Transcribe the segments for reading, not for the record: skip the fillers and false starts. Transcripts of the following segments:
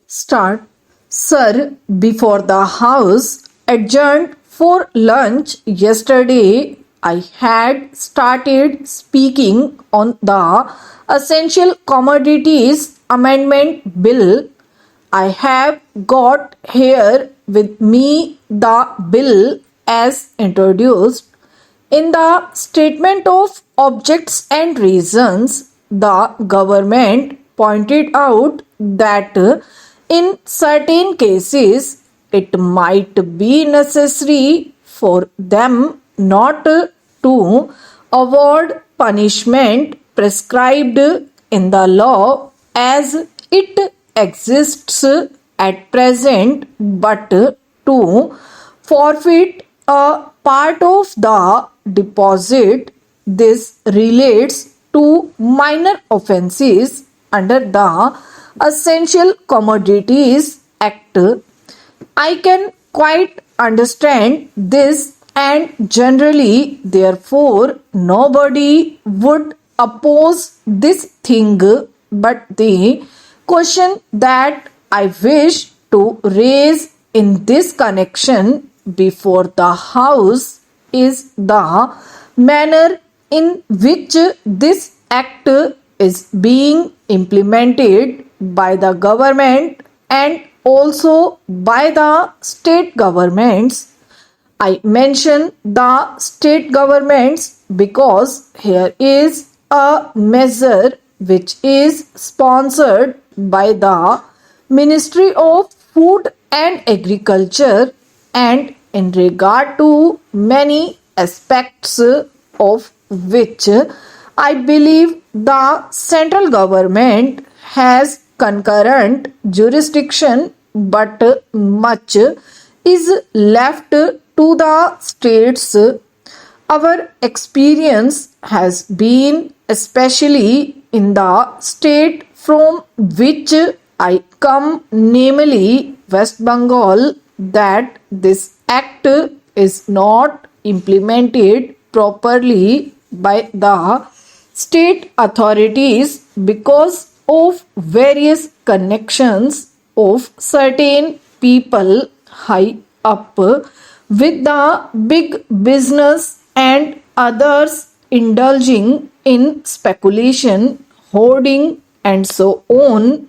Start. Sir, before the House adjourned for lunch yesterday, I had started speaking on the Essential Commodities Amendment Bill. I have got here with me the bill as introduced. In the statement of objects and reasons, the government pointed out that in certain cases it might be necessary for them not to award punishment prescribed in the law as it exists at present, but to forfeit a part of the deposit. This relates to minor offences under the Essential Commodities Act. I can quite understand this, and generally, therefore, nobody would oppose this thing, but the question that I wish to raise in this connection before the House is the manner in which this act is being implemented by the government and also by the state governments. I mention the state governments because here is a measure which is sponsored by the Ministry of Food and Agriculture, and in regard to many aspects of which I believe the central government has concurrent jurisdiction, but much is left to the states. Our experience has been, especially in the state from which I come, namely West Bengal, that this act is not implemented properly by the state authorities because of various connections of certain people high up with the big business and others indulging in speculation, hoarding, and so on.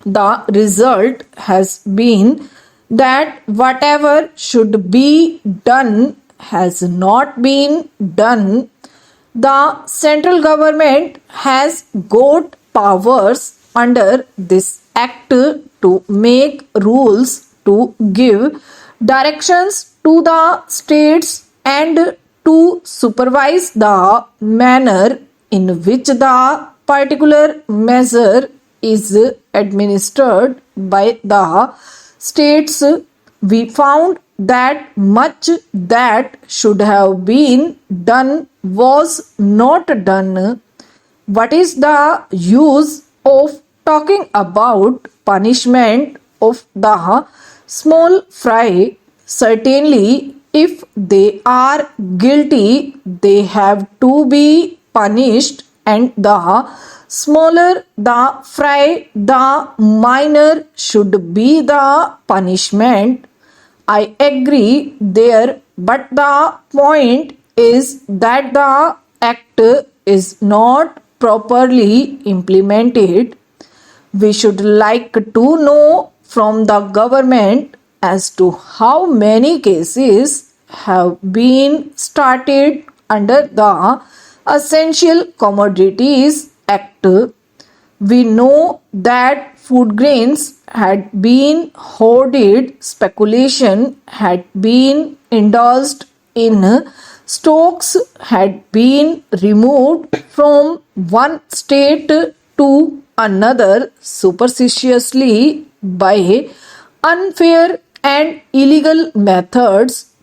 The result has been that whatever should be done has not been done. The central government has got powers under this act to make rules, to give directions to the states, and to supervise the manner in which the particular measure is administered by the states. We found that much that should have been done was not done. What is the use of talking about punishment of the small fry? Certainly, if they are guilty, they have to be punished, and the smaller the fry, the minor should be the punishment. I agree there, but the point is that the act is not properly implemented. We should like to know from the government as to how many cases have been started under the Essential Commodities Act. We know that food grains had been hoarded, speculation had been indulged in, stocks had been removed from one state to another superstitiously by unfair and illegal methods.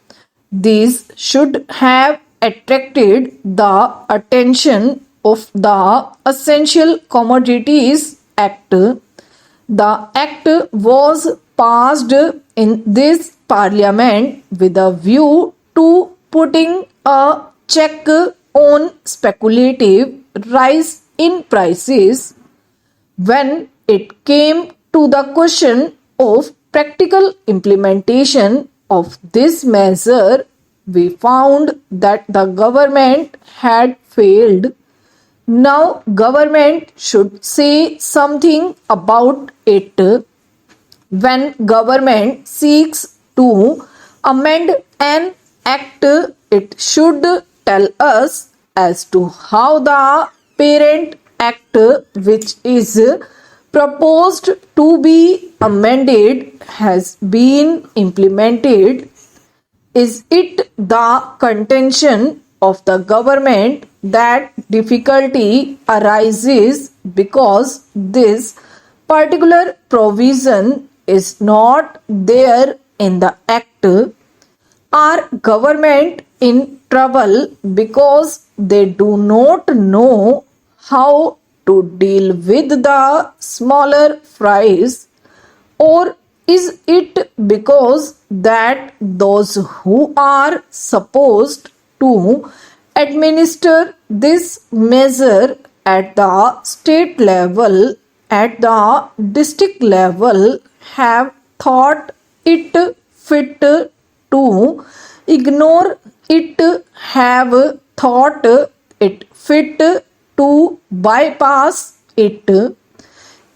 These should have attracted the attention of the Essential Commodities Act. The act was passed in this parliament with a view to putting a check on speculative rise in prices. When it came to the question of practical implementation of this measure, we found that the government had failed. Now government should say something about it. When government seeks to amend an act, it should tell us as to how the parent act which is proposed to be amended has been implemented. Is it the contention of the government that difficulty arises because this particular provision is not there in the act? Are government in trouble because they do not know how to deal with the smaller fries, or is it because that those who are supposed to administer this measure at the state level, at the district level, have thought it fit to ignore it, have thought it fit to bypass it?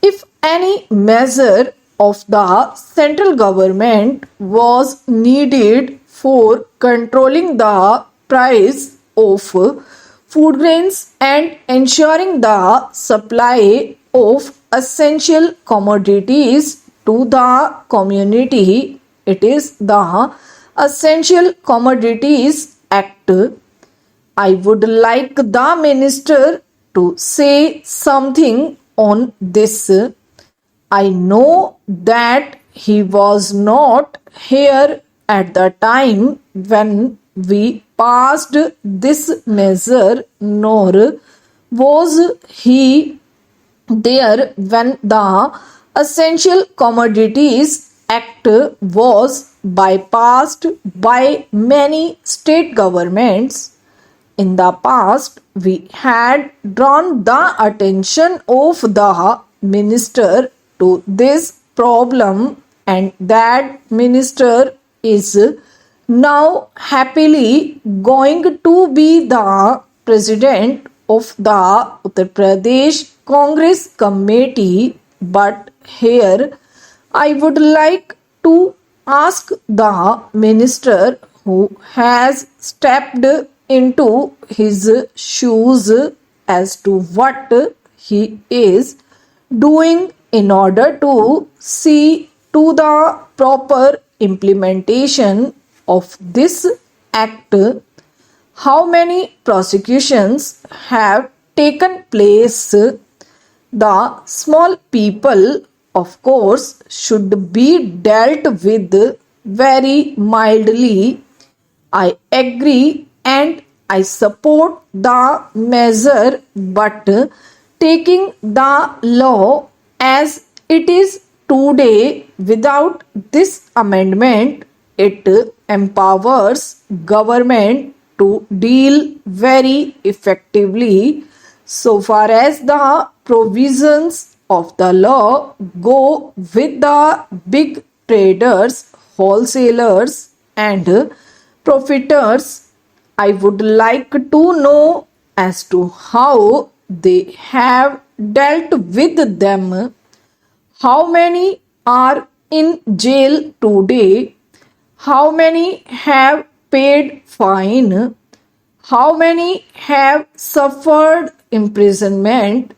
If any measure of the central government was needed for controlling the price of food grains and ensuring the supply of essential commodities to the community, it is the Essential Commodities Act. I would like the minister to say something on this. I know that he was not here at the time when we passed this measure, nor was he there when the Essential Commodities Act was bypassed by many state governments. In the past, we had drawn the attention of the minister to this problem, and that minister is now happily going to be the president of the Uttar Pradesh Congress Committee. But here I would like to ask the minister who has stepped into his shoes as to what he is doing in order to see to the proper implementation of this act. How many prosecutions have taken place? The small people, of course, should be dealt with very mildly. I agree and I support the measure, but taking the law as it is today without this amendment, it empowers government to deal very effectively so far as the provisions of the law go with the big traders, wholesalers, and profiteers. I would like to know as to how they have dealt with them. How many are in jail today? How many have paid fine? How many have suffered imprisonment?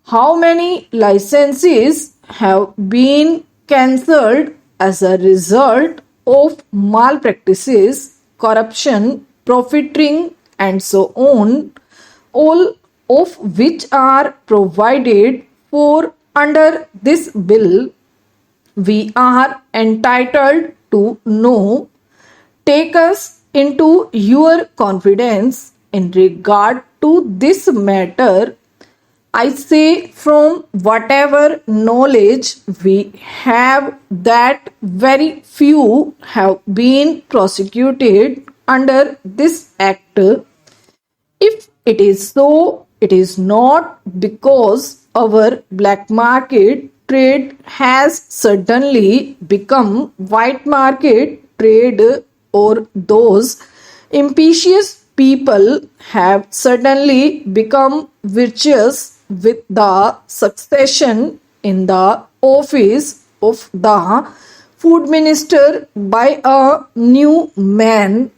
How many licenses have been cancelled as a result of malpractices, corruption, profiteering, and so on, all of which are provided for under this bill? We are entitled to know. Take us into your confidence in regard to this matter. I say from whatever knowledge we have that very few have been prosecuted under this act. If it is so, it is not because our black market trade has suddenly become white market trade, or those ambitious people have suddenly become virtuous with the succession in the office of the food minister by a new man